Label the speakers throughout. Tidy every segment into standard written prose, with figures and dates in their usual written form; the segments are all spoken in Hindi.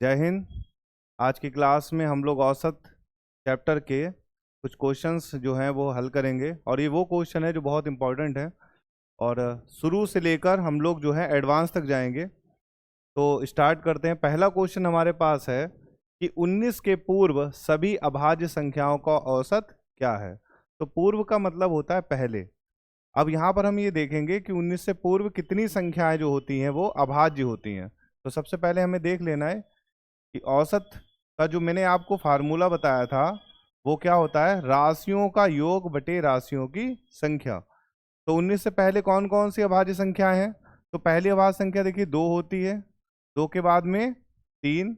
Speaker 1: जय हिंद। आज की क्लास में हम लोग औसत चैप्टर के कुछ क्वेश्चंस जो हैं वो हल करेंगे और ये वो क्वेश्चन है जो बहुत इंपॉर्टेंट है और शुरू से लेकर हम लोग जो है एडवांस तक जाएंगे। तो स्टार्ट करते हैं। पहला क्वेश्चन हमारे पास है कि 19 के पूर्व सभी अभाज्य संख्याओं का औसत क्या है। तो पूर्व का मतलब होता है पहले। अब यहाँ पर हम ये देखेंगे कि 19 से पूर्व कितनी संख्याएं जो होती हैं वो अभाज्य होती हैं। तो सबसे पहले हमें देख लेना है कि औसत का जो मैंने आपको फार्मूला बताया था वो क्या होता है, राशियों का योग बटे राशियों की संख्या। तो 19 से पहले कौन कौन सी अभाज्य संख्या है? तो पहली अभाज्य संख्या देखिए 2 होती है, 2 के बाद में 3,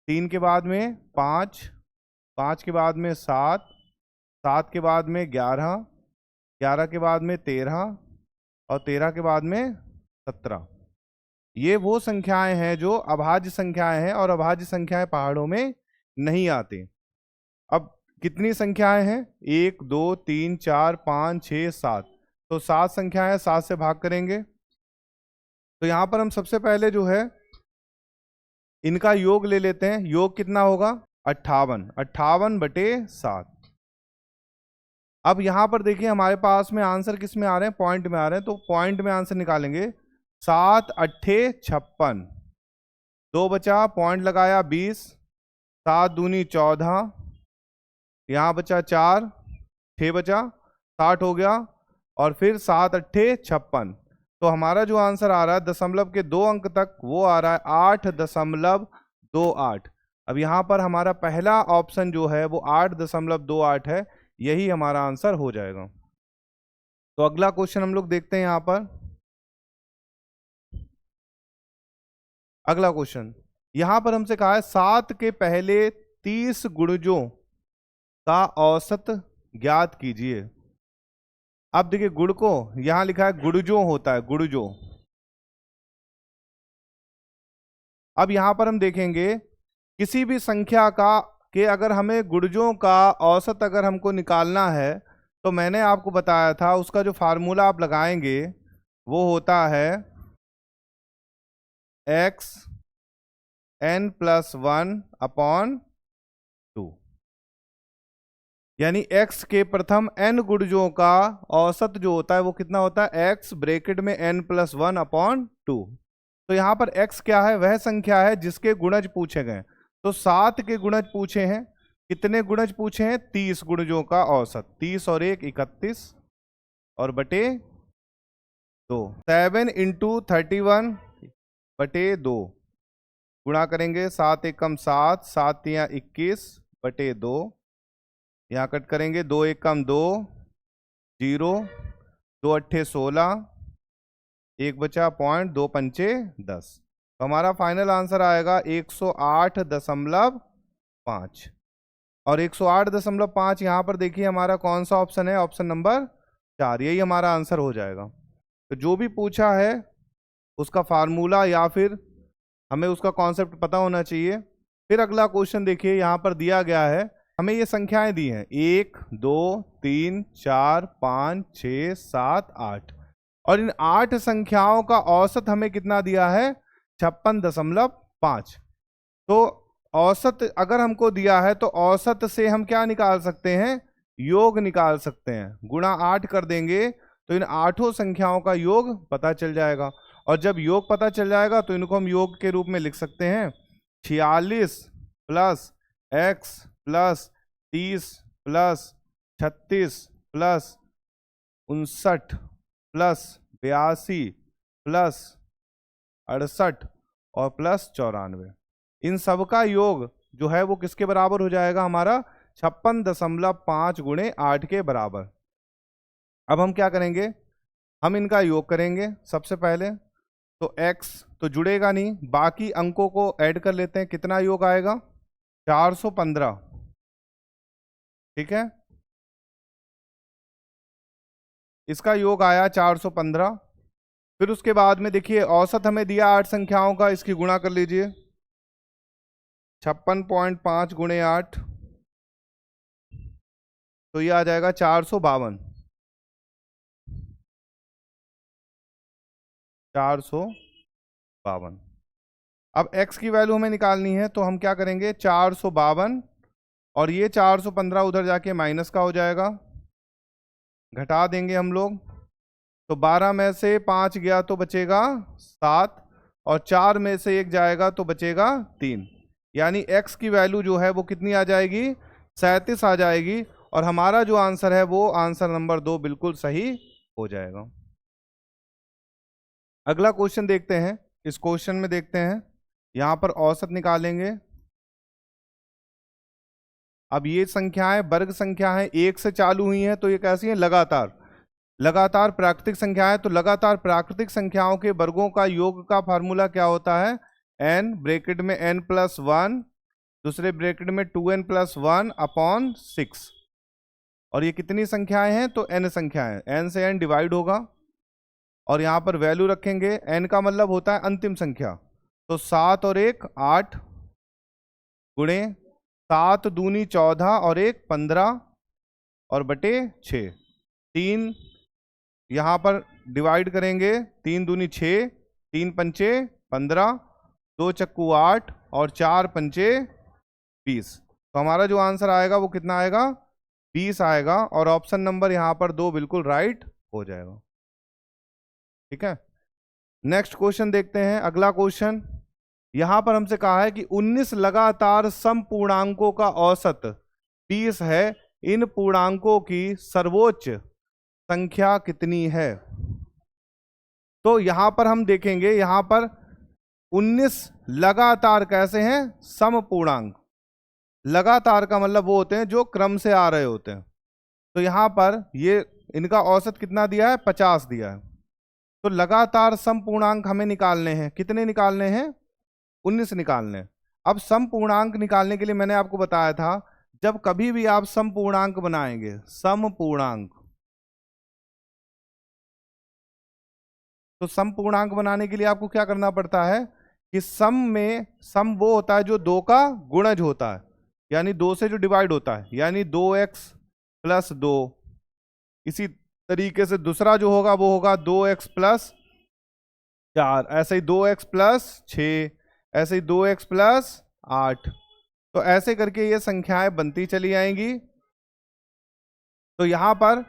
Speaker 1: 3 के बाद में 5, 5 के बाद में 7, 7 के बाद में 11, 11 के बाद में 13 और 13 के बाद में 17। ये वो संख्याएं हैं जो अभाज्य संख्याएं हैं और अभाज्य संख्याएं पहाड़ों में नहीं आती। अब कितनी संख्याएं हैं? 1 2 3 4 5 6 7। तो 7 संख्याएं, 7 से भाग करेंगे। तो यहां पर हम सबसे पहले जो है इनका योग ले लेते हैं। योग कितना होगा? 58, 58 बटे 7। अब यहां पर देखिए हमारे पास में आंसर किस में आ रहे हैं? पॉइंट में आ रहे हैं। तो पॉइंट में आंसर निकालेंगे। 7 अट्ठे 56, 2 बचा, पॉइंट लगाया 20, 7 दूनी 14, यहाँ बचा 4, 6 बचा, 60 हो गया और फिर 7 अट्ठे 56। तो हमारा जो आंसर आ रहा है दशमलव के 2 अंक तक वो आ रहा है 8.28। अब यहाँ पर हमारा पहला ऑप्शन जो है वो 8.28 है, यही हमारा आंसर हो जाएगा। तो अगला क्वेश्चन हम लोग देखते हैं। यहाँ पर अगला क्वेश्चन यहां पर हमसे कहा है 7 के पहले 30 गुणजों का औसत ज्ञात कीजिए। अब देखिए गुण को यहां लिखा है गुणजों होता है, गुणजों। अब यहां पर हम देखेंगे किसी भी संख्या का कि अगर हमें गुणजों का औसत अगर हमको निकालना है तो मैंने आपको बताया था उसका जो फार्मूला आप लगाएंगे वो होता है x n+1/2, यानी x के प्रथम n गुणजों का औसत जो होता है वो कितना होता है? x ब्रैकेट में n+1/2। तो यहाँ पर x क्या है? वह संख्या है जिसके गुणज पूछे गए। तो 7 के गुणज पूछे हैं। कितने गुणज पूछे हैं? 30 गुणजों का औसत। 30 और 1 31 और बटे 2। 7 × 31 बटे 2 गुणा करेंगे। 7 एकम 7, 7 तिया 21 बटे 2। यहाँ कट करेंगे। 2 एकम 2, 0, 2 अट्ठे 16, 1 बचा, पॉइंट, 2 पंचे 10। तो हमारा फाइनल आंसर आएगा 108.5। और 108.5 यहाँ पर देखिए हमारा कौन सा ऑप्शन है? ऑप्शन नंबर 4, यही हमारा आंसर हो जाएगा। तो जो भी पूछा है उसका फार्मूला या फिर हमें उसका कॉन्सेप्ट पता होना चाहिए। फिर अगला क्वेश्चन देखिए, यहाँ पर दिया गया है हमें ये संख्याएं दी हैं 1 2 3 4 5 6 7 8 और इन 8 संख्याओं का औसत हमें कितना दिया है? 56.5। तो औसत अगर हमको दिया है तो औसत से हम क्या निकाल सकते हैं? योग निकाल सकते हैं। गुणा 8 कर देंगे तो इन 8 संख्याओं का योग पता चल जाएगा। और जब योग पता चल जाएगा तो इनको हम योग के रूप में लिख सकते हैं 46 + x + 30 + 36 + 59 + 82 + 68 और +94। इन सब का योग जो है वो किसके बराबर हो जाएगा? हमारा 56.5 × 8 के बराबर। अब हम क्या करेंगे? हम इनका योग करेंगे सबसे पहले। तो x तो जुड़ेगा नहीं, बाकी अंकों को ऐड कर लेते हैं। कितना योग आएगा? 415। ठीक है, इसका योग आया 415। फिर उसके बाद में देखिए औसत हमें दिया 8 संख्याओं का, इसकी गुणा कर लीजिए। 56.5 × 8 तो ये आ जाएगा 452। 452। अब x की वैल्यू हमें निकालनी है, तो हम क्या करेंगे, 452 और ये 415 उधर जाके माइनस का हो जाएगा, घटा देंगे हम लोग। तो 12 में से 5 गया तो बचेगा 7 और 4 में से 1 जाएगा तो बचेगा 3। यानी x की वैल्यू जो है वो कितनी आ जाएगी, 37 आ जाएगी। और हमारा जो आंसर है वो आंसर नंबर 2 बिल्कुल सही हो जाएगा। अगला क्वेश्चन देखते हैं। इस क्वेश्चन में देखते हैं, यहां पर औसत निकालेंगे। अब ये संख्याएं वर्ग संख्या है, 1 से चालू हुई हैं, तो ये कैसी है, लगातार लगातार प्राकृतिक संख्याएं। तो लगातार प्राकृतिक संख्याओं के वर्गों का योग का फार्मूला क्या होता है, n ब्रैकेट में n+1, दूसरे ब्रैकेट में 2n+1 अपॉन 6। और ये कितनी संख्याएं हैं, तो n संख्याएं, n से n डिवाइड होगा और यहाँ पर वैल्यू रखेंगे। n का मतलब होता है अंतिम संख्या, तो 7 और 1 8 गुणे 7 दूनी 14 और 1 15 और बटे 6, 3 यहाँ पर डिवाइड करेंगे, 3 दूनी 6, 3 पंचे 15, 2 चक्कू 8 और 4 पंचे 20। तो हमारा जो आंसर आएगा वो कितना आएगा, 20 आएगा। और ऑप्शन नंबर यहाँ पर 2 बिल्कुल राइट हो जाएगा। ठीक है, नेक्स्ट क्वेश्चन देखते हैं। अगला क्वेश्चन, यहां पर हमसे कहा है कि 19 लगातार सम पूर्णांकों का औसत 30 है, इन पूर्णांकों की सर्वोच्च संख्या कितनी है। तो यहां पर हम देखेंगे, यहां पर 19 लगातार कैसे हैं, सम पूर्णांक। लगातार का मतलब वो होते हैं जो क्रम से आ रहे होते हैं। तो यहां पर ये इनका औसत कितना दिया है, 50 दिया है। तो लगातार सम पूर्णांक हमें निकालने हैं, कितने निकालने हैं, 19 निकालने हैं। अब सम पूर्णांक निकालने के लिए मैंने आपको बताया था, जब कभी भी आप सम पूर्णांक बनाएंगे, सम पूर्णांक, तो सम पूर्णांक बनाने के लिए आपको क्या करना पड़ता है कि सम में, सम वो होता है जो 2 का गुणज होता है, यानी 2 से जो डिवाइड होता है, यानी 2x + 2। इसी तरीके से दूसरा जो होगा वो होगा 2x + 4, ऐसे ही 2x + 6, ऐसे ही 2x + 8। तो ऐसे करके ये संख्याएं बनती चली आएंगी। तो यहां पर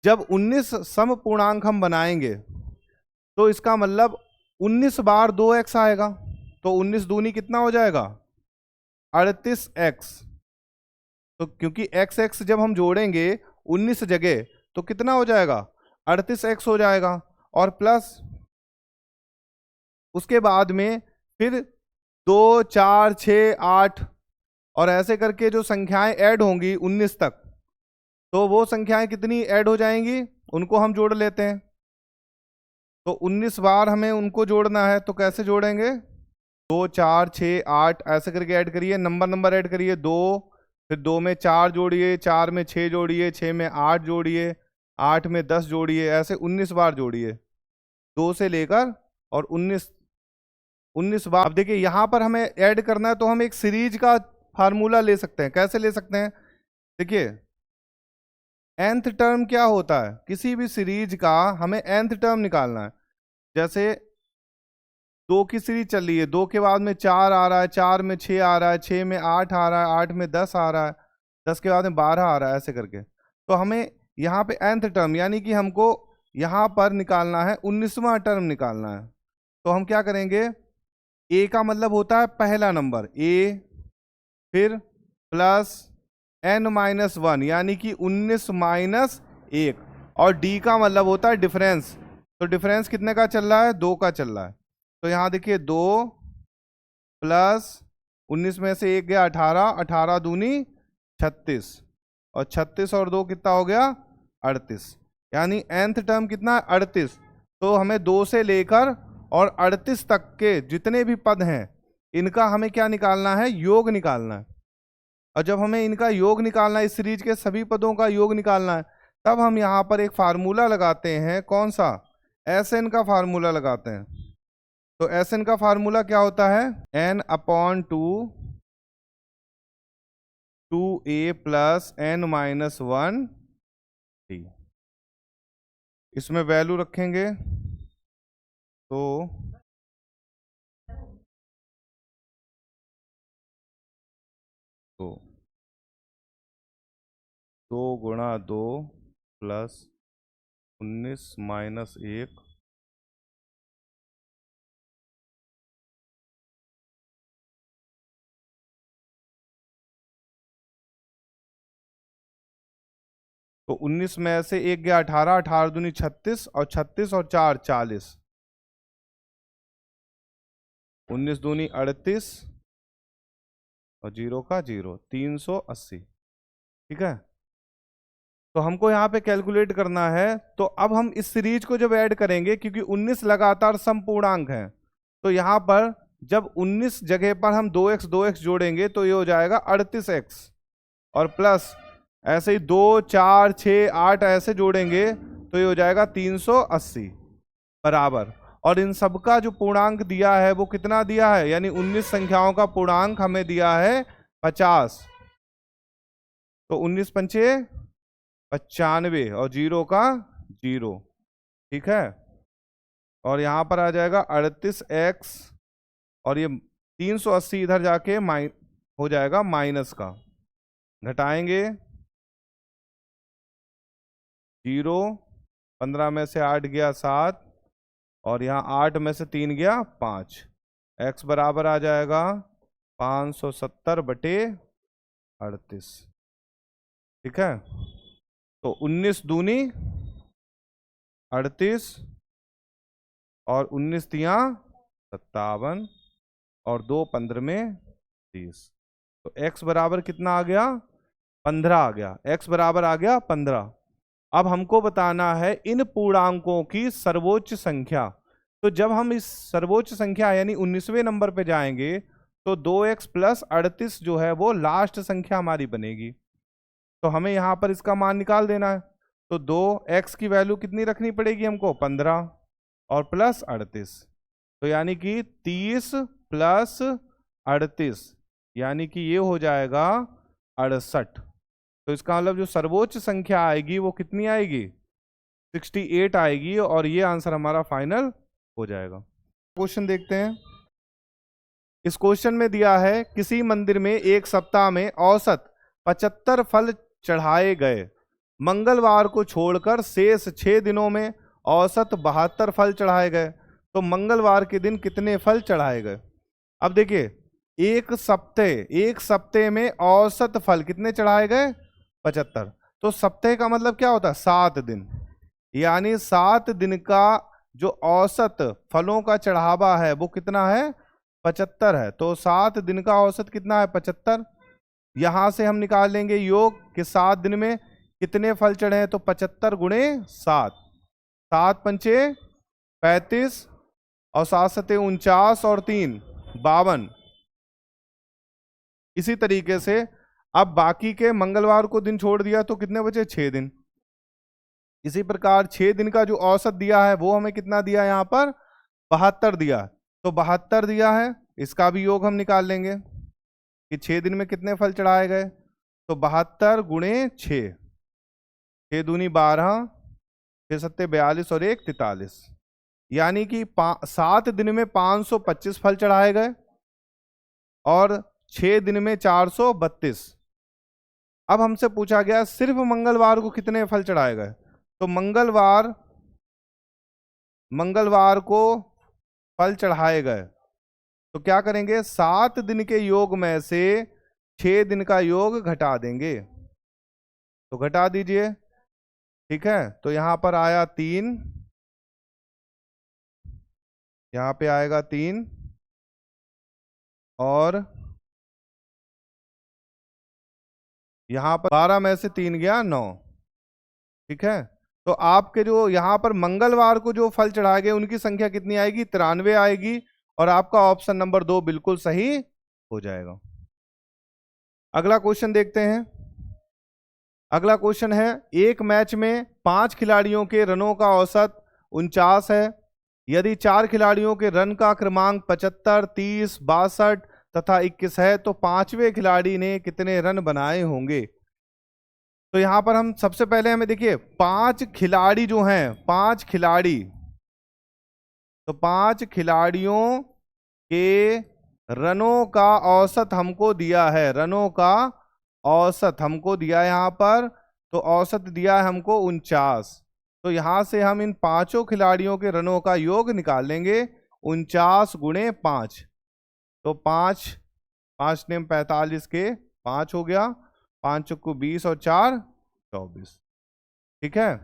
Speaker 1: जब 19 सम पूर्णांक हम बनाएंगे, तो इसका मतलब 19 बार 2x आएगा, तो 19 दूनी कितना हो जाएगा, 38x। तो क्योंकि x x जब हम जोड़ेंगे 19 जगह, तो कितना हो जाएगा, 38x हो जाएगा। और प्लस उसके बाद में फिर 2 4 6 8 और ऐसे करके जो संख्याएं ऐड होंगी 19 तक, तो वो संख्याएं कितनी ऐड हो जाएंगी, उनको हम जोड़ लेते हैं। तो 19 बार हमें उनको जोड़ना है, तो कैसे जोड़ेंगे, 2 4 6 8 ऐसे करके ऐड करिए, नंबर नंबर ऐड करिए, 2, फिर 2 में 4 जोड़िए, 4 में 6 जोड़िए, 6 में 8 जोड़िए, 8 में 10 जोड़िए, ऐसे 19 बार जोड़िए, 2 से लेकर और 19 बार। अब देखिए यहाँ पर हमें ऐड करना है, तो हम एक सीरीज का फार्मूला ले सकते हैं। कैसे ले सकते हैं, देखिए nth टर्म क्या होता है, किसी भी सीरीज का हमें nth टर्म निकालना है। जैसे 2 की सीरीज चल रही है, 2 के बाद में 4 आ रहा है, 4 में 6 आ रहा है, 6 में 8 आ रहा है, 8 में 10 आ रहा है, 10 के बाद में 12 आ रहा है, ऐसे करके। तो हमें यहाँ पे nth टर्म यानी कि हमको यहाँ पर निकालना है 19वां टर्म निकालना है। तो हम क्या करेंगे, a का मतलब होता है पहला नंबर a, फिर प्लस n-1 यानी कि 19 - 1, और d का मतलब होता है डिफरेंस। तो डिफरेंस कितने का चल रहा है, 2 का चल रहा है। तो यहाँ देखिए 2 प्लस 19 में से 1 गया 18, 18 दूनी 36, और 36 और 2 कितना हो गया, 38। यानी nth टर्म कितना है, 38। तो हमें 2 से लेकर और 38 तक के जितने भी पद हैं, इनका हमें क्या निकालना है, योग निकालना है। और जब हमें इनका योग निकालना है, इस सीरीज के सभी पदों का योग निकालना है, तब हम यहाँ पर एक फार्मूला लगाते हैं। कौन सा, Sn का फार्मूला लगाते हैं। तो Sn का फार्मूला क्या होता है, n/2 2a + n-1 t। इसमें वैल्यू रखेंगे, तो तो 2 × 2 + 19 - 1 तो 19 में से 1 गया 18, 18 दूनी 36 और 36 और 4 40, 19 दूनी 38 और 0 का 0, 380। ठीक है, तो हमको यहाँ पे कैलकुलेट करना है। तो अब हम इस सीरीज को जब ऐड करेंगे, क्योंकि 19 लगातार सम पूर्णांक है, तो यहाँ पर जब 19 जगह पर हम 2x 2x जोड़ेंगे तो ये हो जाएगा 38x, और प्लस ऐसे ही 2 4 6 8 ऐसे जोड़ेंगे तो ये हो जाएगा 380 बराबर। और इन सब का जो पूर्णांक दिया है वो कितना दिया है, यानी 19 संख्याओं का पूर्णांक हमें दिया है 50। तो 19 पंचे 95 और 0 का 0। ठीक है, और यहां पर आ जाएगा 38x, और ये 380 इधर जाके हो जाएगा माइनस का, घटाएंगे 0, 15 में से 8 गया 7, और यहाँ 8 में से 3 गया 5, x बराबर आ जाएगा 570/38। ठीक है, तो 19 दूनी 38 और 19 तिया 57 और 2 15 में 30, तो x बराबर कितना आ गया, 15 आ गया। x बराबर आ गया 15। अब हमको बताना है इन पूर्णांकों की सर्वोच्च संख्या। तो जब हम इस सर्वोच्च संख्या यानी 19वें नंबर पे जाएंगे तो 2x + 38 जो है वो लास्ट संख्या हमारी बनेगी। तो हमें यहाँ पर इसका मान निकाल देना है। तो 2x की वैल्यू कितनी रखनी पड़ेगी हमको, 15 और प्लस 38, तो यानी कि 30 + 38, यानी कि ये हो जाएगा 68। तो इसका मतलब जो सर्वोच्च संख्या आएगी वो कितनी आएगी, 68 आएगी, और ये आंसर हमारा फाइनल हो जाएगा। क्वेश्चन देखते हैं। इस क्वेश्चन में दिया है किसी मंदिर में एक सप्ताह में औसत 75 फल चढ़ाए गए, मंगलवार को छोड़कर शेष 6 दिनों में औसत 72 फल चढ़ाए गए, तो मंगलवार के दिन कितने फल चढ़ाए गए। अब देखिए, एक सप्ते में औसत फल कितने चढ़ाए गए, 75। तो सप्ताह का मतलब क्या होता है, 7 दिन, यानी 7 दिन का जो औसत फलों का चढ़ावा है वो कितना है, 75 है। तो 7 दिन का औसत कितना है, 75। यहां से हम निकाल लेंगे योग कि 7 दिन में कितने फल चढ़े हैं, तो 75 × 7, 7 पंचे 35 और 7 सते 49 और 3 52। इसी तरीके से अब बाकी के मंगलवार को दिन छोड़ दिया तो कितने बचे, 6 दिन। इसी प्रकार 6 दिन का जो औसत दिया है वो हमें कितना दिया है, यहाँ पर 72 दिया, तो 72 दिया है। इसका भी योग हम निकाल लेंगे कि 6 दिन में कितने फल चढ़ाए गए, तो 72 × 6, 6 दूनी 12, 6 सत्ते 42 और 1 43, यानी कि 7 दिन में 525 फल चढ़ाए गए और 6 दिन में 432। अब हमसे पूछा गया सिर्फ मंगलवार को कितने फल चढ़ाए गए, तो मंगलवार को फल चढ़ाए गए तो क्या करेंगे, 7 दिन के योग में से 6 दिन का योग घटा देंगे, तो घटा दीजिए। ठीक है, तो यहां पर आया 3, यहां पे आएगा 3 और यहां पर 12 में से 3 गया 9। ठीक है, तो आपके जो यहां पर मंगलवार को जो फल चढ़ाए गए उनकी संख्या कितनी आएगी, 93 आएगी, और आपका ऑप्शन नंबर 2 बिल्कुल सही हो जाएगा। अगला क्वेश्चन देखते हैं। अगला क्वेश्चन है, एक मैच में 5 खिलाड़ियों के रनों का औसत 49 है। यदि 4 खिलाड़ियों के रन का क्रमांक 75, 30, 62 तथा 21 है तो 5वें खिलाड़ी ने कितने रन बनाए होंगे। तो यहां पर हम सबसे पहले हमें देखिए 5 खिलाड़ी जो हैं, 5 खिलाड़ी, तो 5 खिलाड़ियों के रनों का औसत हमको दिया है, रनों का औसत हमको दिया है यहाँ पर, तो औसत दिया है हमको 49। तो यहां से हम इन पांचों खिलाड़ियों के रनों का योग निकाल लेंगे, 49 गुणे 5। तो 5 5 ने 45 के 5 हो गया, 5 चौको 20 और 4 24। ठीक है,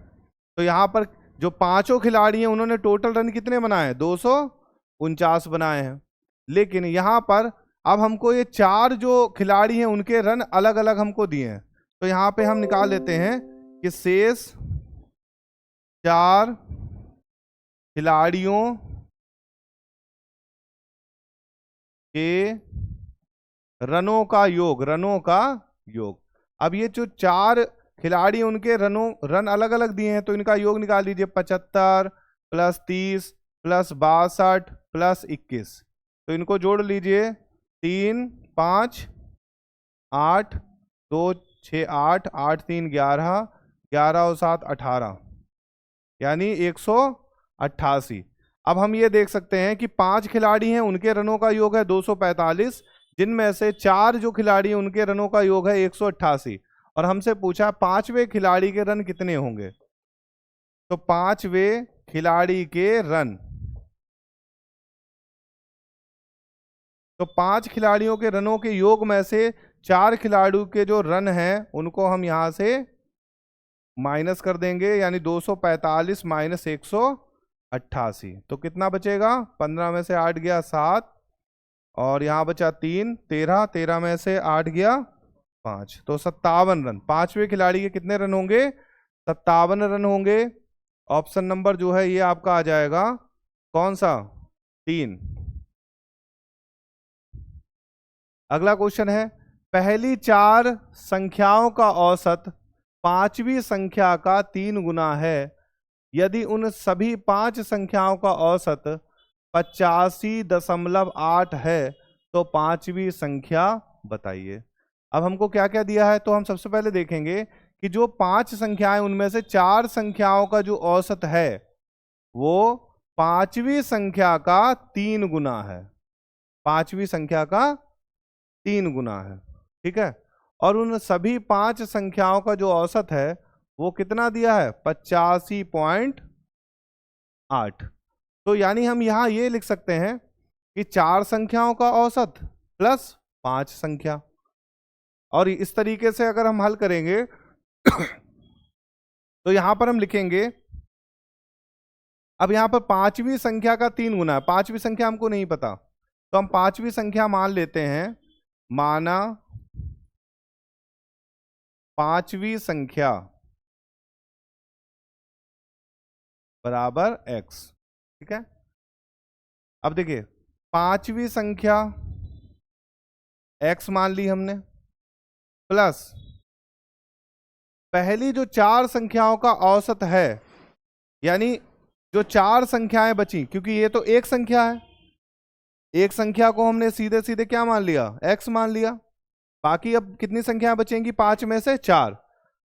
Speaker 1: तो यहाँ पर जो पांचों खिलाड़ी हैं उन्होंने टोटल रन कितने बनाए, 249 बनाए हैं। लेकिन यहाँ पर अब हमको ये चार जो खिलाड़ी हैं उनके रन अलग अलग हमको दिए हैं, तो यहाँ पे हम निकाल लेते हैं कि शेष चार खिलाड़ियों के रनों का योग, रनों का योग। अब ये जो चार खिलाड़ी उनके रन अलग अलग दिए हैं, तो इनका योग निकाल लीजिए, 75 + 30 + 62 + 21। तो इनको जोड़ लीजिए, 3 5 8 2 6 8 8 3 11 11 और 7 18, यानी 188। अब हम ये देख सकते हैं कि पांच खिलाड़ी हैं उनके रनों का योग है 245, जिनमें से चार जो खिलाड़ी हैं उनके रनों का योग है 188, और हमसे पूछा पांचवें खिलाड़ी के रन कितने होंगे। तो पांचवें खिलाड़ी के रन, तो पांच खिलाड़ियों के रनों के योग में से चार खिलाड़ियों के जो रन हैं उनको हम यहां से माइनस कर देंगे, यानी 245 - 188। तो कितना बचेगा, 15 में से 8 गया 7, और यहां बचा 3 13, 13 में से 8 गया 5, तो 57 रन। पांचवें खिलाड़ी के कितने रन होंगे, 57 रन होंगे। ऑप्शन नंबर जो है ये आपका आ जाएगा, कौन सा, 3। अगला क्वेश्चन है, पहली चार संख्याओं का औसत पांचवी संख्या का 3 गुना है, यदि उन सभी पांच संख्याओं का औसत 85.8 है तो पांचवी संख्या बताइए। अब हमको क्या क्या दिया है, तो हम सबसे पहले देखेंगे कि जो पांच संख्याएं उनमें से चार संख्याओं का जो औसत है वो पांचवी संख्या का 3 गुना है, पांचवी संख्या का 3 गुना है। ठीक है, और उन सभी पांच संख्याओं का जो औसत है वो कितना दिया है, 85.8। तो यानी हम यहां ये लिख सकते हैं कि चार संख्याओं का औसत प्लस पांच संख्या, और इस तरीके से अगर हम हल करेंगे तो यहां पर हम लिखेंगे, अब यहां पर पांचवी संख्या का 3 गुना है, पांचवी संख्या हमको नहीं पता, तो हम पांचवी संख्या मान लेते हैं, माना पांचवी संख्या बराबर x। ठीक है, अब देखिए पांचवी संख्या x मान ली हमने, प्लस पहली जो चार संख्याओं का औसत है, यानी जो चार संख्याएं बची, क्योंकि ये तो एक संख्या है, एक संख्या को हमने सीधे सीधे क्या मान लिया, x मान लिया। बाकी अब कितनी संख्याएं बचेंगी, पांच में से चार।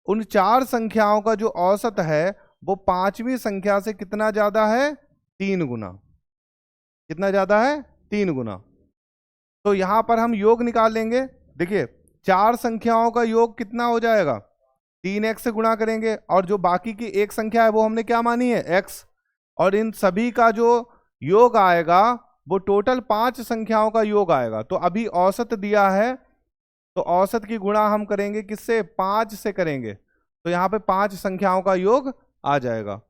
Speaker 1: उन चार संख्याओं का जो औसत है वो पांचवी संख्या से कितना ज्यादा है, 3 गुना। कितना ज्यादा है, 3 गुना। तो यहां पर हम योग निकाल लेंगे। देखिए चार संख्याओं का योग कितना हो जाएगा, 3x से गुणा करेंगे, और जो बाकी की एक संख्या है वो हमने क्या मानी है, x, और इन सभी का जो योग आएगा वो टोटल पांच संख्याओं का योग आएगा। तो अभी औसत दिया है, तो औसत की गुणा हम करेंगे किससे, 5 से करेंगे, तो यहाँ पे पांच संख्याओं का योग आ जाएगा।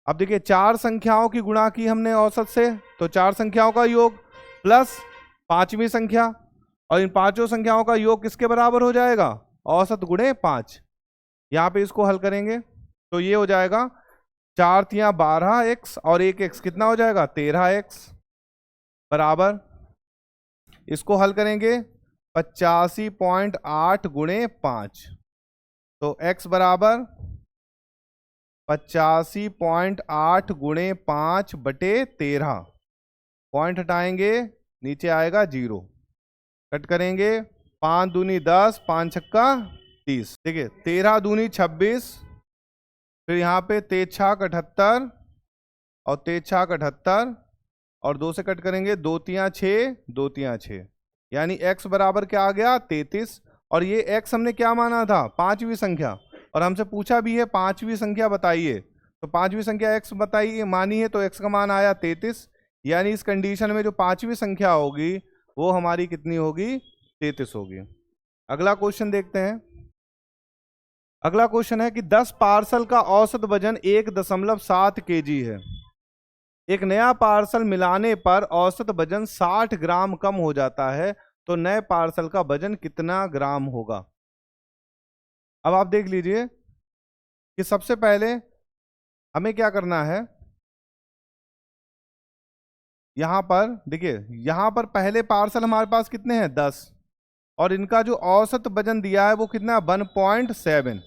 Speaker 1: अब देखिए चार संख्याओं की गुणा की हमने औसत से, तो चार संख्याओं का योग प्लस पांचवी संख्या, और इन पांचों संख्याओं का योग किसके बराबर हो जाएगा, औसत गुणे 5। यहाँ पे इसको हल करेंगे तो ये हो जाएगा 4 तियां 12x और 1x कितना हो जाएगा, 13x, बराबर इसको हल करेंगे 85.8 गुणे 5, तो x बराबर 85.8 गुणे 5 बटे 13, पॉइंट हटाएंगे नीचे आएगा 0, कट करेंगे 5 दूनी 10, 5 छक्का 30, ठीक है, 13 दूनी 26, फिर यहाँ पे 3 छाक 78 और 3 छाक 78, और 2 से कट करेंगे, 2 तियां 6, 2 तियां 6, यानी x बराबर क्या आ गया 33। और ये x हमने क्या माना था, पांचवी संख्या, और हमसे पूछा भी है पांचवी संख्या बताइए, तो पांचवी संख्या x बताइए मानी है, तो x का मान आया 33, यानी इस कंडीशन में जो पांचवी संख्या होगी वो हमारी कितनी होगी, 33 होगी। अगला क्वेश्चन देखते हैं। अगला क्वेश्चन है कि 10 पार्सल का औसत वजन 1.7 kg है। एक नया पार्सल मिलाने पर औसत वजन 60 ग्राम कम हो जाता है, तो नए पार्सल का वजन कितना ग्राम होगा। अब आप देख लीजिए कि सबसे पहले हमें क्या करना है, यहां पर देखिए, यहां पर पहले पार्सल हमारे पास कितने हैं 10, और इनका जो औसत वजन दिया है वो कितना है 1.7।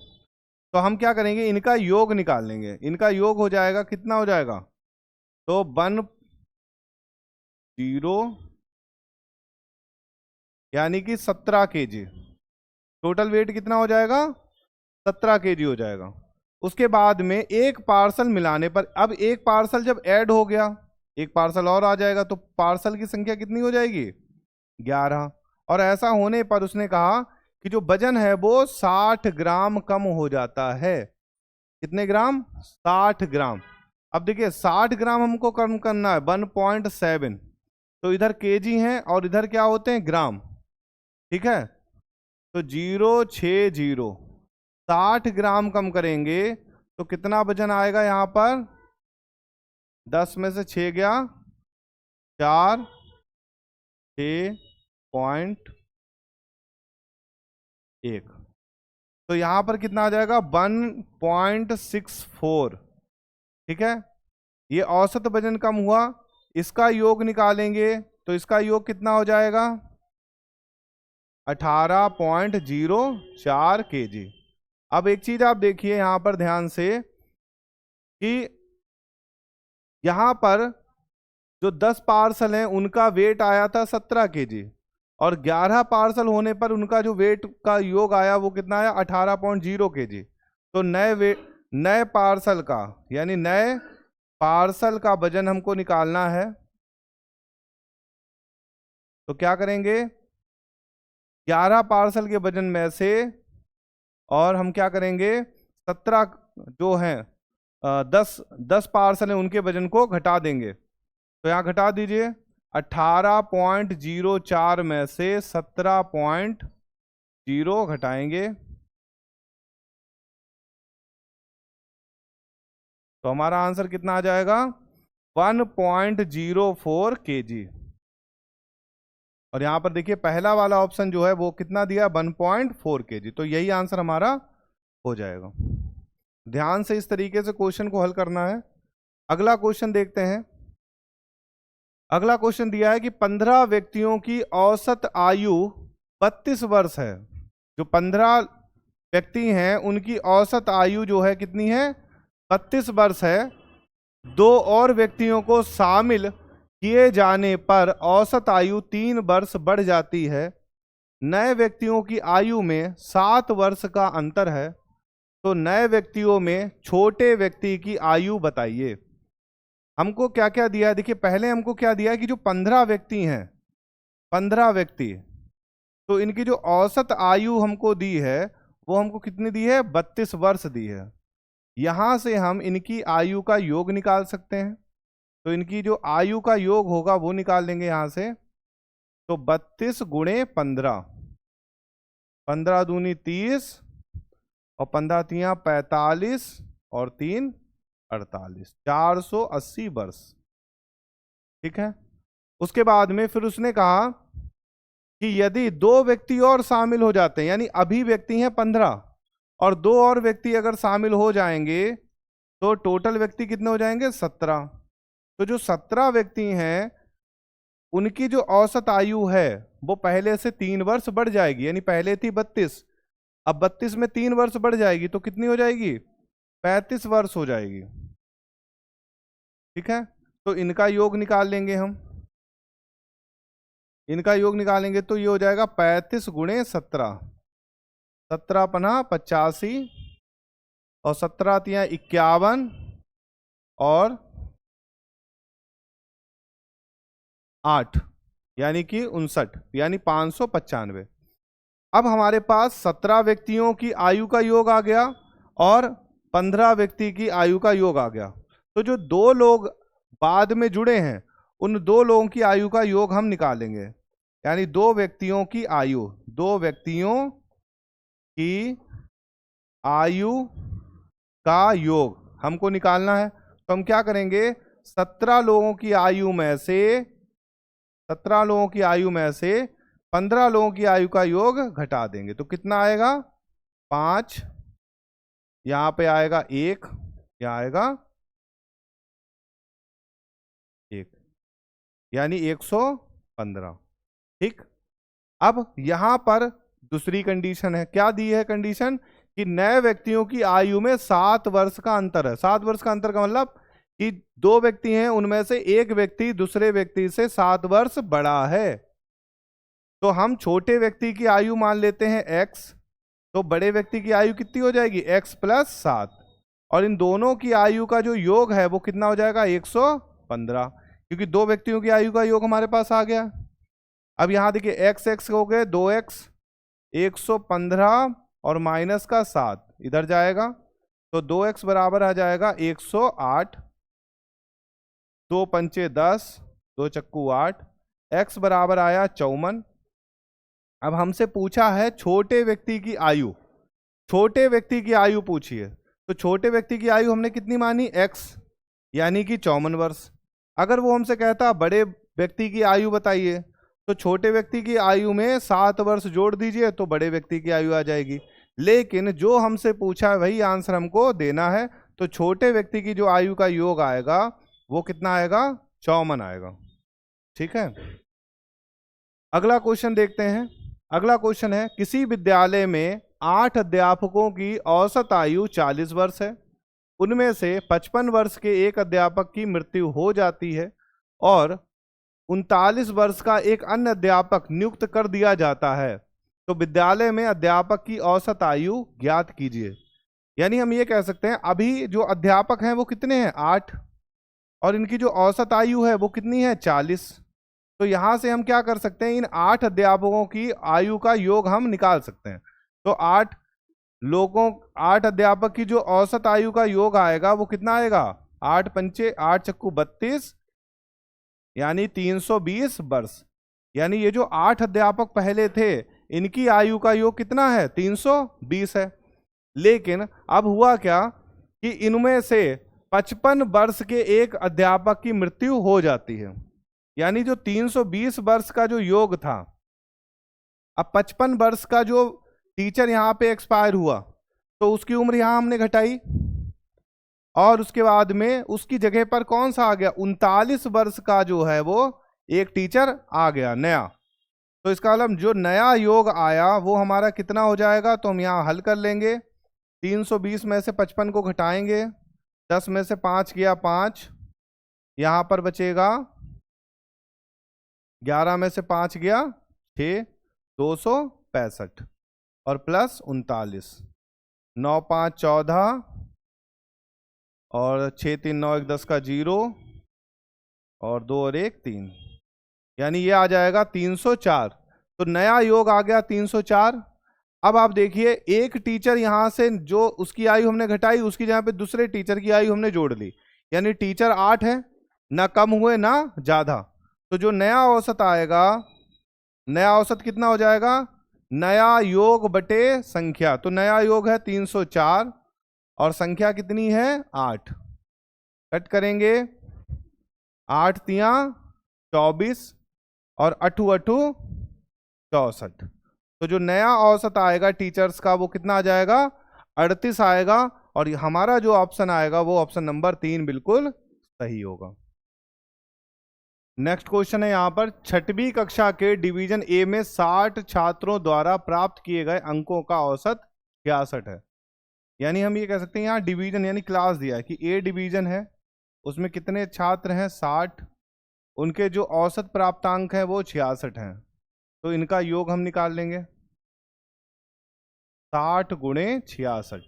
Speaker 1: तो हम क्या करेंगे, इनका योग निकाल लेंगे। इनका योग हो जाएगा, कितना हो जाएगा, तो 10 यानी कि 17 kg। टोटल वेट कितना हो जाएगा, 17 kg हो जाएगा। उसके बाद में एक पार्सल मिलाने पर, अब एक पार्सल जब ऐड हो गया, एक पार्सल और आ जाएगा, तो पार्सल की संख्या कितनी हो जाएगी 11। और ऐसा होने पर उसने कहा कि जो वजन है वो 60 ग्राम कम हो जाता है। कितने ग्राम, 60 ग्राम। अब देखिए 60 ग्राम हमको कम करना है 1.7, तो इधर केजी है और इधर क्या होते हैं ग्राम, ठीक है। तो 060, 60 ग्राम कम करेंगे तो कितना वजन आएगा यहाँ पर, 10 में से 6 गया 4, 6.1, तो यहां पर कितना आ जाएगा 1.64, ठीक है। ये औसत वजन कम हुआ, इसका योग निकालेंगे तो इसका योग कितना हो जाएगा 18.04 kg। अब एक चीज आप देखिए यहां पर ध्यान से कि यहां पर जो 10 पार्सल हैं उनका वेट आया था 17 kg, और 11 पार्सल होने पर उनका जो वेट का योग आया वो कितना आया 18.0 kg। तो नए पार्सल का, यानी नए पार्सल का वजन हमको निकालना है, तो क्या करेंगे 11 पार्सल के वजन में से, और हम क्या करेंगे 17 जो हैं 10 पार्सल हैं उनके वजन को घटा देंगे। तो यहाँ घटा दीजिए, 18.04 में से 17.0 घटाएंगे तो हमारा आंसर कितना आ जाएगा 1.04 kg। और यहाँ पर देखिए पहला वाला ऑप्शन जो है वो कितना दिया 1.4 kg, तो यही आंसर हमारा हो जाएगा। ध्यान से इस तरीके से क्वेश्चन को हल करना है। अगला क्वेश्चन देखते हैं। अगला क्वेश्चन दिया है कि 15 व्यक्तियों की औसत आयु 32 वर्ष है। जो 15 व्यक्ति हैं उनकी औसत आयु जो है कितनी है 32 वर्ष है। 2 और व्यक्तियों को शामिल किए जाने पर औसत आयु 3 वर्ष बढ़ जाती है। नए व्यक्तियों की आयु में 7 वर्ष का अंतर है, तो नए व्यक्तियों में छोटे व्यक्ति की आयु बताइए। हमको क्या क्या दिया है, देखिए पहले हमको क्या दिया है कि जो 15 व्यक्ति हैं, 15 व्यक्ति, तो इनकी जो औसत आयु हमको दी है वो हमको कितनी दी है 32 वर्ष दी है। यहां से हम इनकी आयु का योग निकाल सकते हैं, तो इनकी जो आयु का योग होगा वो निकाल लेंगे यहां से। तो 32 गुणे 15, 15 दूनी 30 और 15 तियां 45 और 3 48, 480 वर्ष, ठीक है। उसके बाद में फिर उसने कहा कि यदि 2 व्यक्ति और शामिल हो जाते हैं, यानी अभी व्यक्ति हैं 15 और 2 और व्यक्ति अगर शामिल हो जाएंगे तो टोटल व्यक्ति कितने हो जाएंगे 17। तो जो 17 व्यक्ति हैं उनकी जो औसत आयु है वो पहले से 3 वर्ष बढ़ जाएगी, यानी पहले थी 32, अब 32 में 3 वर्ष बढ़ जाएगी तो कितनी हो जाएगी 35 वर्ष हो जाएगी, ठीक है। तो इनका योग निकाल लेंगे हम, इनका योग निकालेंगे तो ये हो जाएगा 35 गुणे 17, 17 पन्हा 85 और 17 तियां 51 और 8 यानी कि 59 यानी 595। अब हमारे पास 17 व्यक्तियों की आयु का योग आ गया और 15 व्यक्ति की आयु का योग आ गया। तो जो 2 लोग बाद में जुड़े हैं उन 2 लोगों की आयु का योग हम निकालेंगे। यानी 2 व्यक्तियों की आयु, 2 व्यक्तियों की आयु का योग हमको निकालना है। तो हम क्या करेंगे, 17 लोगों की आयु में से 17 लोगों की आयु में से 15 लोगों की आयु का योग घटा देंगे। तो कितना आएगा, 5, यहां पे आएगा 1, यहां आएगा 1, यानी 115। ठीक। अब यहां पर दूसरी कंडीशन है, क्या दी है कंडीशन, कि नए व्यक्तियों की आयु में 7 वर्ष का अंतर है। 7 वर्ष का अंतर का मतलब कि 2 व्यक्ति हैं, उनमें से एक व्यक्ति दूसरे व्यक्ति से 7 वर्ष बड़ा है। तो हम छोटे व्यक्ति की आयु मान लेते हैं x, तो बड़े व्यक्ति की आयु कितनी हो जाएगी, x + 7, और इन दोनों की आयु का जो योग है वो कितना हो जाएगा, 115, क्योंकि 2 व्यक्तियों की आयु का योग हमारे पास आ गया। अब यहां देखिए x हो गए 2x, 115 और माइनस का 7 इधर जाएगा, तो 2x बराबर आ जाएगा 108, 2 पंचे 10, 2 चक्कू 8, x बराबर आया 54। अब हमसे पूछा है छोटे व्यक्ति की आयु, छोटे व्यक्ति की आयु पूछिए। तो छोटे व्यक्ति की आयु हमने कितनी मानी, x, यानी कि 54 वर्ष। अगर वो हमसे कहता बड़े व्यक्ति की आयु बताइए, तो छोटे व्यक्ति की आयु में 7 वर्ष जोड़ दीजिए तो बड़े व्यक्ति की आयु आ जाएगी। लेकिन जो हमसे पूछा है वही आंसर हमको देना है, तो छोटे व्यक्ति की जो आयु का योग आएगा वो कितना आएगा, 54 आएगा। ठीक है, अगला क्वेश्चन देखते हैं। अगला क्वेश्चन है, किसी विद्यालय में 8 अध्यापकों की औसत आयु 40 वर्ष है। उनमें से 55 वर्ष के एक अध्यापक की मृत्यु हो जाती है और 39 वर्ष का एक अन्य अध्यापक नियुक्त कर दिया जाता है। तो विद्यालय में अध्यापक की औसत आयु ज्ञात कीजिए। यानी हम ये कह सकते हैं अभी जो अध्यापक हैं वो कितने हैं, 8, और इनकी जो औसत आयु है वो कितनी है, 40। तो यहां से हम क्या कर सकते हैं, इन 8 अध्यापकों की आयु का योग हम निकाल सकते हैं। तो 8 अध्यापक की जो औसत आयु का योग आएगा वो कितना आएगा, 8 पंचे 8 चक्कू 32, यानी 320 वर्ष। यानी ये जो 8 अध्यापक पहले थे इनकी आयु का योग कितना है, 320 है। लेकिन अब हुआ क्या कि इनमें से 55 वर्ष के एक अध्यापक की मृत्यु हो जाती है। यानी जो 320 वर्ष का जो योग था, अब 55 वर्ष का जो टीचर यहाँ पे एक्सपायर हुआ तो उसकी उम्र यहाँ हमने घटाई, और उसके बाद में उसकी जगह पर कौन सा आ गया, 39 वर्ष का जो है वो एक टीचर आ गया नया। तो इसका मतलब जो नया योग आया वो हमारा कितना हो जाएगा, तो हम यहाँ हल कर लेंगे। 320 में से 55 को घटाएंगे, 10 में से 5 गया 5, यहाँ पर बचेगा 11 में से 5 गया 6, 265 और प्लस 39, 9 5 14 और 6 3 9 1 10 का 0 और 2 और 1 3, यानी ये आ जाएगा 304। तो नया योग आ गया 304। अब आप देखिए एक टीचर यहाँ से जो उसकी आयु हमने घटाई उसकी जगह पे दूसरे टीचर की आयु हमने जोड़ ली, यानी टीचर 8 है, ना कम हुए ना ज्यादा। तो जो नया औसत आएगा, नया औसत कितना हो जाएगा, नया योग बटे संख्या। तो नया योग है 304 और संख्या कितनी है 8, कट करेंगे 8 तिया 24 और 8 8 64। तो जो नया औसत आएगा टीचर्स का वो कितना आ जाएगा, 38 आएगा, और हमारा जो ऑप्शन आएगा वो ऑप्शन नंबर 3 बिल्कुल सही होगा। नेक्स्ट क्वेश्चन है यहाँ पर, 6वीं कक्षा के डिवीजन ए में 60 छात्रों द्वारा प्राप्त किए गए अंकों का औसत 66 है। यानी हम ये कह सकते हैं यहाँ डिवीजन यानी क्लास दिया है कि ए डिवीजन है, उसमें कितने छात्र हैं 60, उनके जो औसत प्राप्तांक है वो 66 हैं। तो इनका योग हम निकाल लेंगे, 60 गुणे 66,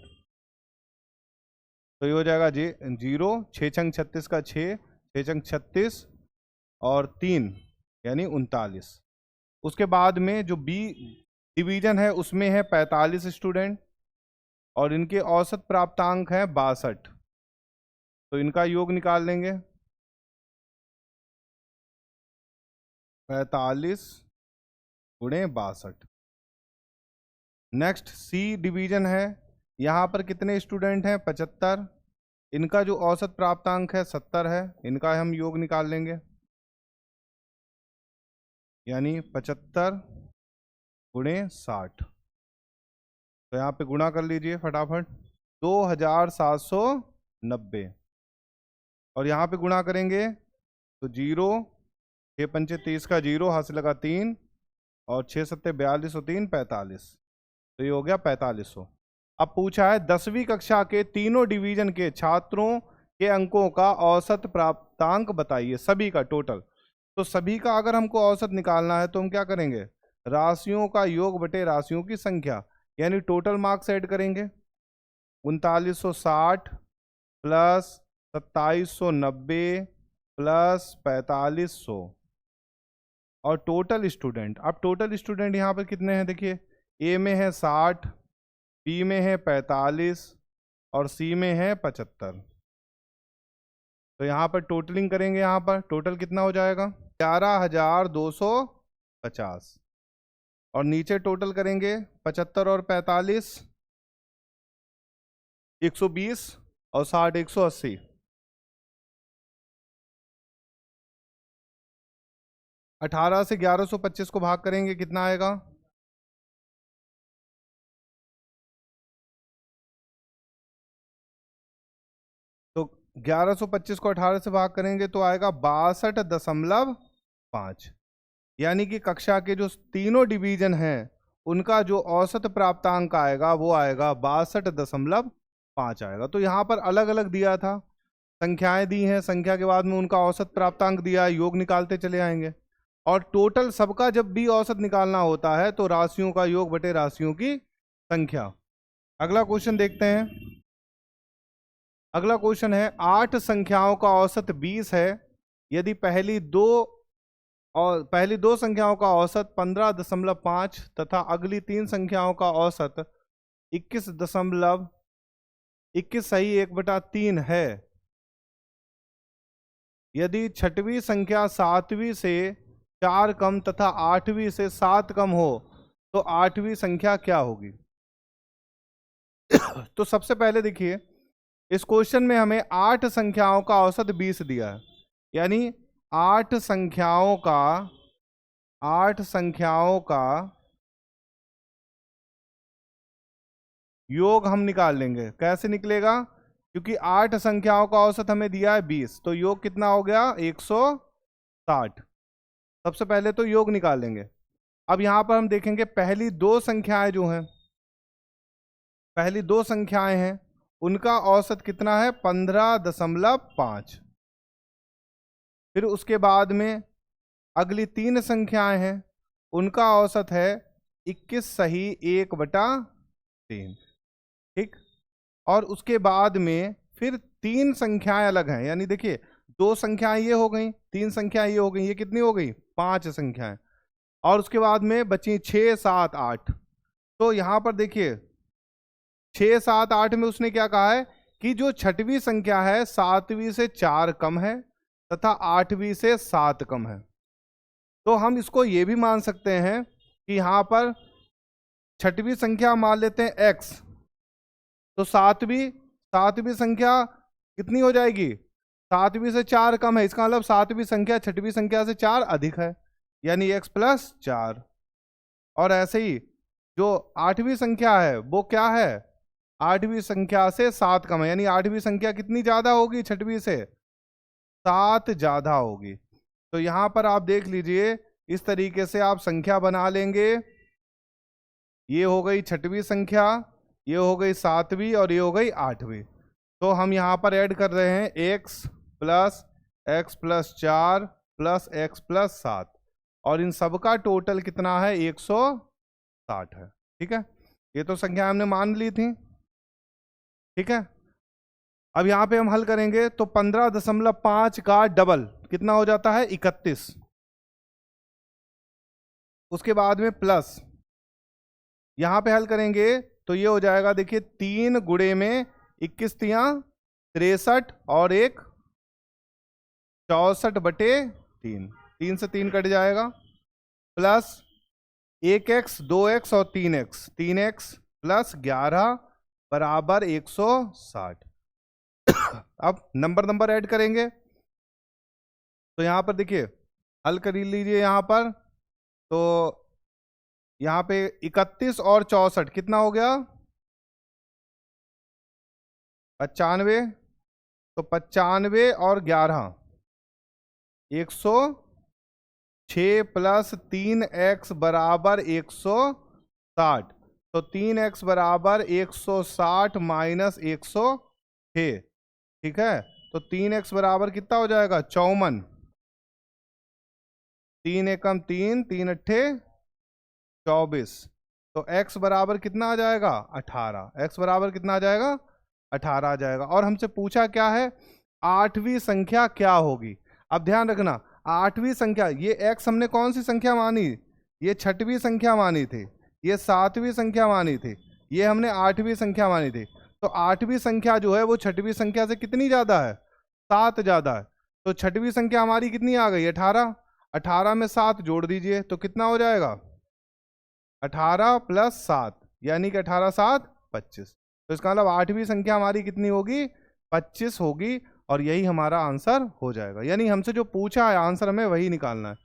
Speaker 1: तो ये हो जाएगा 0, 6 छंग 36 का 6, 6 छंग 36 और 3, यानी 39। उसके बाद में जो बी डिवीजन है उसमें है 45 स्टूडेंट और इनके औसत प्राप्तांक है 62, तो इनका योग निकाल लेंगे। 45 गुणे 62। नेक्स्ट सी डिवीजन है, यहाँ पर कितने स्टूडेंट हैं 75, इनका जो औसत प्राप्तांक है 70 है, इनका हम योग निकाल लेंगे। यानी 75 गुणे 60, तो यहाँ पे गुणा कर लीजिए फटाफट, 2790। और यहाँ पे गुणा करेंगे तो 0, 6 पंचे 30 का 0, हाथ से लगा 3 और 6 सत्ते 42 और 3 45, तो ये हो गया 4500। अब पूछा है 10वीं कक्षा के तीनों डिवीजन के छात्रों के अंकों का औसत प्राप्तांक बताइए, सभी का टोटल। तो सभी का अगर हमको औसत निकालना है तो हम क्या करेंगे, राशियों का योग बटे राशियों की संख्या, यानी टोटल मार्क्स ऐड करेंगे। 3960 प्लस 2790 प्लस 4500 और टोटल स्टूडेंट। अब टोटल स्टूडेंट यहाँ पर कितने हैं देखिए, ए में है 60, बी में है 45 और सी में है 75। तो यहाँ पर टोटलिंग करेंगे, यहाँ पर टोटल कितना हो जाएगा 11,250 और नीचे टोटल करेंगे 75 और 45 120 और 60 180। 18 से 1125 को भाग करेंगे कितना आएगा, तो 1125 को 18 से भाग करेंगे तो आएगा 62.5। यानी कि कक्षा के जो तीनों डिवीजन हैं उनका जो औसत प्राप्तांक आएगा वो आएगा 62.5 आएगा। तो यहाँ पर अलग अलग दिया था, संख्याएं दी हैं, संख्या के बाद में उनका औसत प्राप्तांक दिया, योग निकालते चले आएंगे। और टोटल सबका जब भी औसत निकालना होता है तो राशियों का योग बटे राशियों की संख्या। अगला क्वेश्चन देखते हैं। अगला क्वेश्चन है 8 संख्याओं का औसत 20 है, यदि पहली दो संख्याओं का औसत 15.5 तथा अगली 3 संख्याओं का औसत 21 सही 1/3 है, यदि छठवीं संख्या 7वीं से 4 कम तथा 8वीं से 7 कम हो तो 8वीं संख्या क्या होगी। तो सबसे पहले देखिए, इस क्वेश्चन में हमें 8 संख्याओं का औसत 20 दिया है, यानी 8 संख्याओं का योग हम निकाल लेंगे। कैसे निकलेगा, क्योंकि 8 संख्याओं का औसत हमें दिया है 20, तो योग कितना हो गया 160। सबसे पहले तो योग निकाल लेंगे। अब यहां पर हम देखेंगे पहली दो संख्याएं हैं उनका औसत कितना है 15.5। फिर उसके बाद में अगली 3 संख्याएं हैं उनका औसत है 21 सही 1/3, ठीक। और उसके बाद में फिर 3 संख्याएं अलग हैं, यानी देखिए 2 संख्याएं ये हो गई, 3 संख्याएं ये हो गई, ये कितनी हो गई 5 संख्याएं। और उसके बाद में बची 6 7 8। तो यहां पर देखिए 6 7 8 में उसने क्या कहा है कि जो छठवीं संख्या है 7वीं से 4 कम है तथा 8वीं से 7 कम है। तो हम इसको ये भी मान सकते हैं कि यहां पर छठवीं संख्या मान लेते हैं x, तो सातवीं संख्या कितनी हो जाएगी 7वीं से 4 कम है, इसका मतलब 7वीं संख्या छठवीं संख्या से 4 अधिक है, यानी x + 4। और ऐसे ही जो 8वीं संख्या है वो क्या है 8वीं संख्या से 7 कम है, यानी 8वीं संख्या कितनी ज्यादा होगी छठवीं से 7 ज्यादा होगी। तो यहां पर आप देख लीजिए इस तरीके से आप संख्या बना लेंगे। ये हो गई छठवीं संख्या, ये हो गई 7वीं और ये हो गई 8वीं। तो हम यहाँ पर ऐड कर रहे हैं x + 4 + x + 7 और इन सब का टोटल कितना है 160 है, ठीक है। ये तो संख्या हमने मान ली थी, ठीक है। अब यहाँ पे हम हल करेंगे तो 15.5 का डबल कितना हो जाता है 31। उसके बाद में प्लस, यहां पे हल करेंगे तो ये हो जाएगा, देखिए 3 गुणे में 21 तियां 63 और 1 64/3, 3 से 3 कट जाएगा, प्लस 1x 2x और 3x, 3x प्लस 11 बराबर 160। अब नंबर ऐड करेंगे तो यहां पर देखिए हल कर लीजिए, यहां पर तो यहां पे 31 और 64 कितना हो गया, 95, तो 95 और 11 106 प्लस 3x बराबर 160, तो 3x बराबर 160 माइनस 106, ठीक है। तो 3x बराबर कितना हो जाएगा, 54, 3 एकम 3, 3 अट्ठे 24, तो x बराबर कितना आ जाएगा, 18, x बराबर कितना आ जाएगा, 18 आ जाएगा। और हमसे पूछा क्या है, 8वीं संख्या क्या होगी। अब ध्यान रखना, 8वीं संख्या, ये x हमने कौन सी संख्या मानी, ये 6वीं संख्या मानी थी, ये 7वीं संख्या मानी थी, ये हमने 8वीं संख्या मानी थी। तो 8वीं संख्या जो है वो 6वीं संख्या से कितनी ज्यादा है, 7 ज्यादा है। तो 6वीं संख्या हमारी कितनी आ गई, 18, 18 में 7 जोड़ दीजिए तो कितना हो जाएगा, 18 प्लस 7, यानी कि 18 7 25। तो इसका मतलब 8वीं संख्या हमारी कितनी होगी, 25 होगी, और यही हमारा आंसर हो जाएगा। यानी हमसे जो पूछा है आंसर हमें वही निकालना है।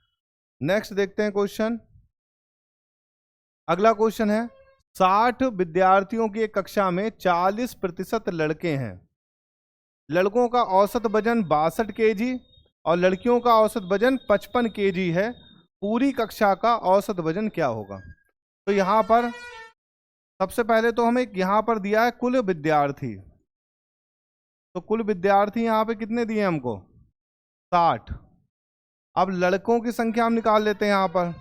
Speaker 1: नेक्स्ट देखते हैं क्वेश्चन। अगला क्वेश्चन है, 60 विद्यार्थियों की एक कक्षा में 40% लड़के हैं, लड़कों का औसत वजन 62 kg और लड़कियों का औसत वजन 55 kg है, पूरी कक्षा का औसत वजन क्या होगा। तो यहां पर सबसे पहले तो हमें यहां पर दिया है कुल विद्यार्थी, तो कुल विद्यार्थी यहां पे कितने दिए हमको, 60। अब लड़कों की संख्या हम निकाल लेते हैं, यहां पर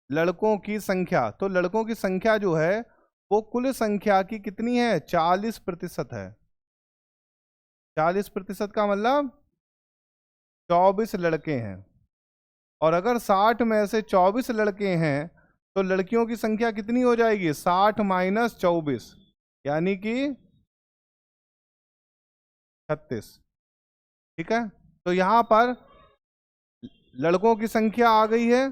Speaker 1: लड़कों की संख्या, तो लड़कों की संख्या जो है वो कुल संख्या की कितनी है, 40% है। 40% का मतलब 24 लड़के हैं, और अगर 60 में से 24 लड़के हैं तो लड़कियों की संख्या कितनी हो जाएगी, 60 माइनस 24, यानी कि 36, ठीक है। तो यहां पर लड़कों की संख्या आ गई है,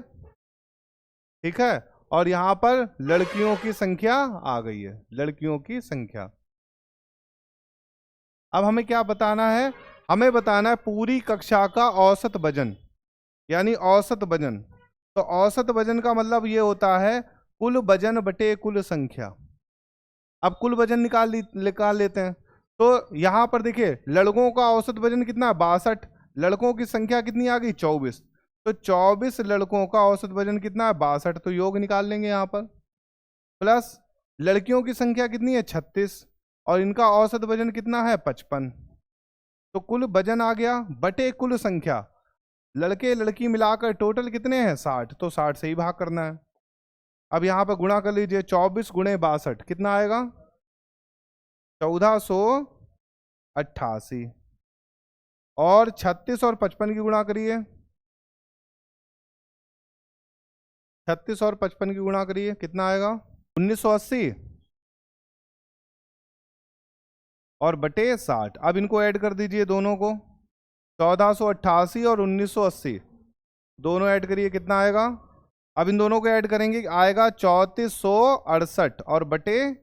Speaker 1: ठीक है, और यहां पर लड़कियों की संख्या आ गई है, लड़कियों की संख्या। अब हमें क्या बताना है, हमें बताना है पूरी कक्षा का औसत वजन, यानी औसत वजन। तो औसत वजन का मतलब ये होता है कुल वजन बटे कुल संख्या। अब कुल वजन निकाल लेते हैं। तो यहां पर देखिए लड़कों का औसत वजन कितना है, 62, लड़कों की संख्या कितनी आ गई, 24, तो 24 लड़कों का औसत वजन कितना है, 62, तो योग निकाल लेंगे यहाँ पर, प्लस लड़कियों की संख्या कितनी है, 36, और इनका औसत वजन कितना है, 55। तो कुल वजन आ गया बटे कुल संख्या, लड़के लड़की मिलाकर टोटल कितने हैं, 60, तो 60 से ही भाग करना है। अब यहाँ पर गुणा कर लीजिए, 24 गुणे 62 कितना आएगा, 1488, और 36 और 55 की गुणा करिए, 36 और 55 की गुणा करिए कितना आएगा, 1980 और बटे 60। अब इनको ऐड कर दीजिए दोनों को, 1488 और 1980 दोनों ऐड करिए कितना आएगा। अब इन दोनों को ऐड करेंगे आएगा 3468 और बटे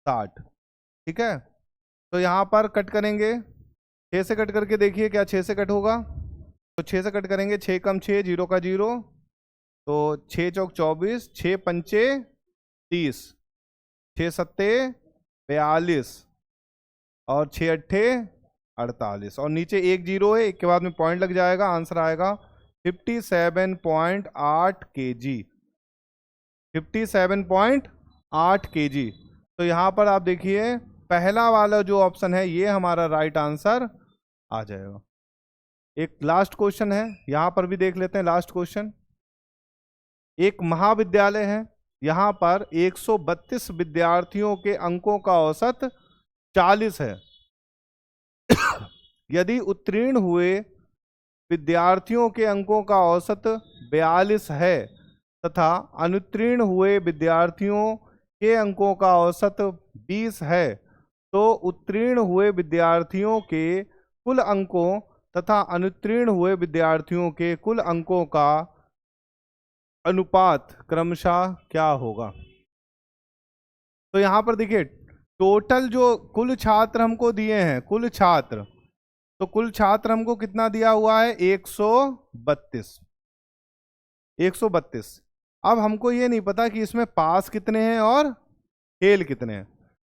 Speaker 1: 60, ठीक है। तो यहाँ पर कट करेंगे, 6 से कट करके देखिए क्या 6 से कट होगा, तो 6 से कट करेंगे, 6 कम 6, 0 का 0, तो 6 चौक 24, 6 पंचे 30, 6 सत्ते 42 और 6 अट्ठे 48, और नीचे 1 0 है, एक के बाद में पॉइंट लग जाएगा, आंसर आएगा 57.8 kg, 57.8 kg। तो यहाँ पर आप देखिए पहला वाला जो ऑप्शन है ये हमारा राइट आंसर आ जाएगा। एक लास्ट क्वेश्चन है, यहाँ पर भी देख लेते हैं लास्ट क्वेश्चन। एक महाविद्यालय है, यहाँ पर 132 विद्यार्थियों के अंकों का औसत 40 है। यदि उत्तीर्ण हुए विद्यार्थियों के अंकों का औसत 42 है तथा अनुत्तीर्ण हुए विद्यार्थियों के अंकों का औसत 20 है तो उत्तीर्ण हुए विद्यार्थियों के कुल अंकों तथा अनुत्तीर्ण हुए विद्यार्थियों के कुल अंकों का अनुपात क्रमशः क्या होगा। तो यहां पर देखिए टोटल जो कुल छात्र हमको दिए हैं, कुल छात्र, तो कुल छात्र हमको कितना दिया हुआ है 132। अब हमको ये नहीं पता कि इसमें पास कितने हैं और फेल कितने हैं।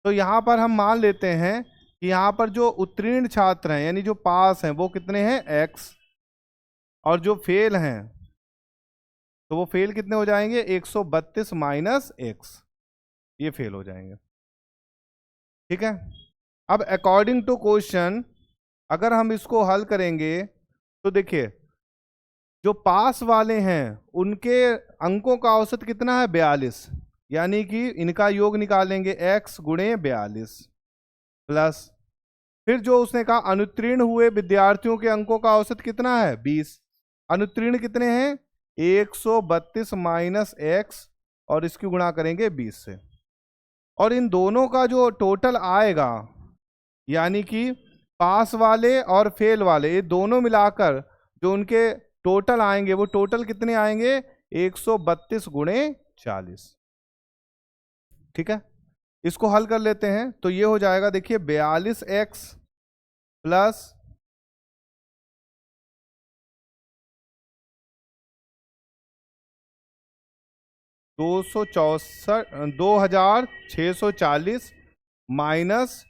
Speaker 1: तो यहाँ पर हम मान लेते हैं कि यहाँ पर जो उत्तीर्ण छात्र हैं यानी जो पास हैं वो कितने हैं x, और जो फेल हैं तो वो फेल कितने हो जाएंगे 132 माइनस x, ये फेल हो जाएंगे। ठीक है। अब अकॉर्डिंग टू क्वेश्चन अगर हम इसको हल करेंगे तो देखिए जो पास वाले हैं उनके अंकों का औसत कितना है 42, यानी कि इनका योग निकालेंगे x गुणे 42 प्लस फिर जो उसने कहा अनुत्तीर्ण हुए विद्यार्थियों के अंकों का औसत कितना है 20, अनुत्तीर्ण कितने हैं 132 माइनस x और इसकी गुणा करेंगे 20 से, और इन दोनों का जो टोटल आएगा यानी कि पास वाले और फेल वाले ये दोनों मिलाकर जो उनके टोटल आएंगे वो टोटल कितने आएंगे 132 गुणे 40। ठीक है, इसको हल कर लेते हैं तो ये हो जाएगा देखिए 42x प्लस 2640 माइनस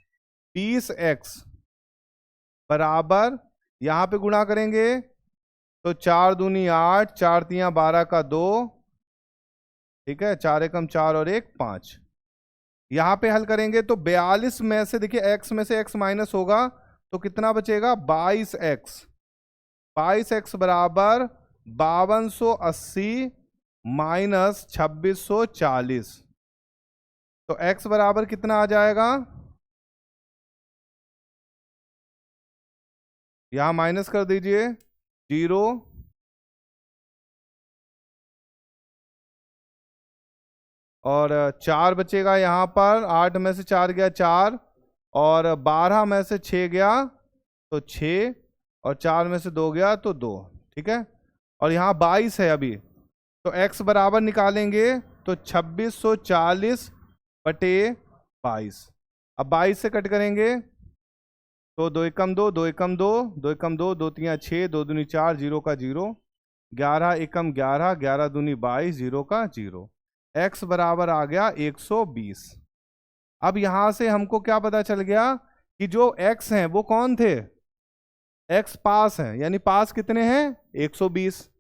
Speaker 1: 30x बराबर, यहाँ पे गुणा करेंगे तो 4 दूनी 8, 4 तियां 12 का 2, ठीक है, 4 एकम 4 और 1 5। यहाँ पे हल करेंगे तो 42 में से देखिए x में से x माइनस होगा तो कितना बचेगा 22x, 22x बराबर 5280 माइनस 2640, तो x बराबर कितना आ जाएगा, यहां माइनस कर दीजिए 0, और 4 बचेगा यहाँ पर, 8 में से 4 गया 4, और 12 में से 6 गया तो 6, और 4 में से 2 गया तो 2। ठीक है, और यहाँ 22 है अभी, तो x बराबर निकालेंगे तो 2640 बटे 22। अब 22 से कट करेंगे तो 2 एकम 2, 2 एकम 2, 2 एकम 2, 2 तियां 6, 2 दूनी 4, 0 का 0, 11 एकम 11, 11 दूनी 22, 0 का 0, x बराबर आ गया 120। अब यहां से हमको क्या पता चल गया कि जो x हैं वो कौन थे, x पास हैं, यानी पास कितने हैं 120।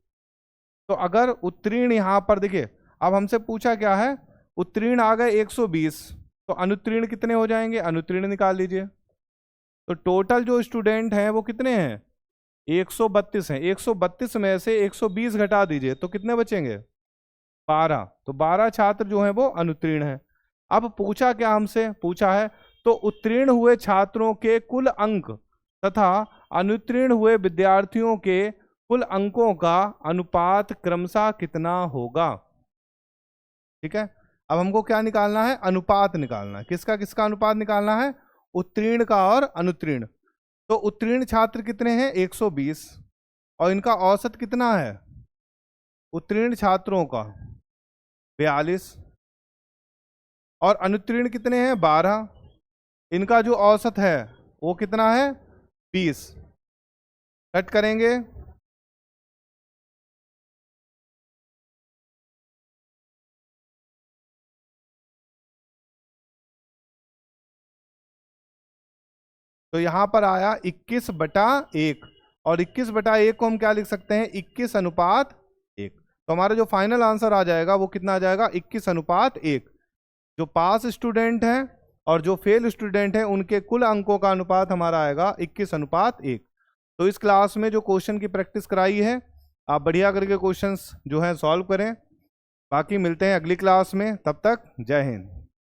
Speaker 1: तो अगर उत्तीर्ण यहां पर देखिए, अब हमसे पूछा क्या है, उत्तीर्ण आ गए 120, तो अनुत्तीर्ण कितने हो जाएंगे, अनुत्तीर्ण निकाल लीजिए। तो टोटल जो स्टूडेंट हैं वो कितने हैं 132 हैं, 132 में से 120 घटा दीजिए तो कितने बचेंगे 12, तो 12 छात्र जो हैं वो अनुत्तीर्ण हैं। अब पूछा क्या हमसे, पूछा है तो उत्तीर्ण हुए छात्रों के कुल अंक तथा अनुत्तीर्ण हुए विद्यार्थियों के कुल अंकों का अनुपात क्रमशः कितना होगा। ठीक है, अब हमको क्या निकालना है, अनुपात निकालना है। किसका किसका अनुपात निकालना है, उत्तीर्ण का और अनुत्तीर्ण। तो उत्तीर्ण छात्र कितने हैं 120, और इनका औसत कितना है उत्तीर्ण छात्रों का 42, और अनुत्तीर्ण कितने हैं 12, इनका जो औसत है वो कितना है 20। कट करेंगे तो यहां पर आया 21 बटा 1, और 21 बटा 1 को हम क्या लिख सकते हैं 21 अनुपात 1। तो हमारा जो फाइनल आंसर आ जाएगा वो कितना आ जाएगा 21 अनुपात 1। जो पास स्टूडेंट हैं और जो फेल स्टूडेंट हैं उनके कुल अंकों का अनुपात हमारा आएगा 21 अनुपात 1। तो इस क्लास में जो क्वेश्चन की प्रैक्टिस कराई है आप बढ़िया करके क्वेश्चंस जो है सॉल्व करें। बाकी मिलते हैं अगली क्लास में, तब तक जय हिंद।